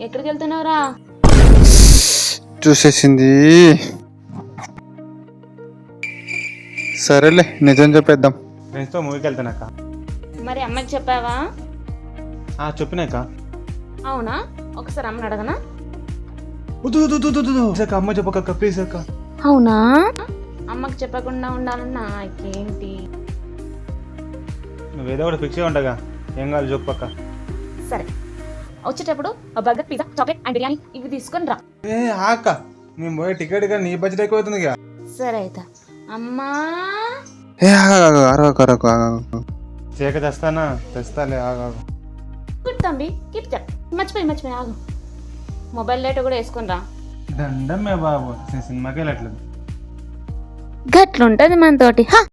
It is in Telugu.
ఎక్కడికి వెళ్తున్నావురా? చూసేసింది. సరేలే నిజం చెప్పేద్దాం. ఫ్రెండ్స్తో మూవీకి వెళ్తానక్క. మరి అమ్మకి చెప్పావా? చెప్పినాక అవునా, ఒకసారి అమ్మని అడగనా? అమ్మ చెప్పక్క ప్లీజ్ అక్క. అవునా, అమ్మకి చెప్పకుండా ఉండాలన్నా నాకేంటి? నువ్వేదో ఒకటి ఫిక్స్గా ఉండగా ఏం కాదు చెప్పక్క. సరే, వచ్చేటప్పుడు burger, pizza, chocolate and biryani ఇవి తీసుకొని రా. అక్క నేను పోయే టికెట్ కానీ నీ బడ్జెట్ ఎక్కువ అవుతుంది. సరే అయితే. అమ్మా చేక తెస్తాలే ఆగు. గుడ్ తంబి, కిట్ క్యాట్. మర్చిపోయి ఆగు. మొబైల్ డేటా కూడా వేసుకొని రా. దండమే బాబు, సినిమాకి వెళ్ళట్లేదు. గట్లుంటది మనతోటి.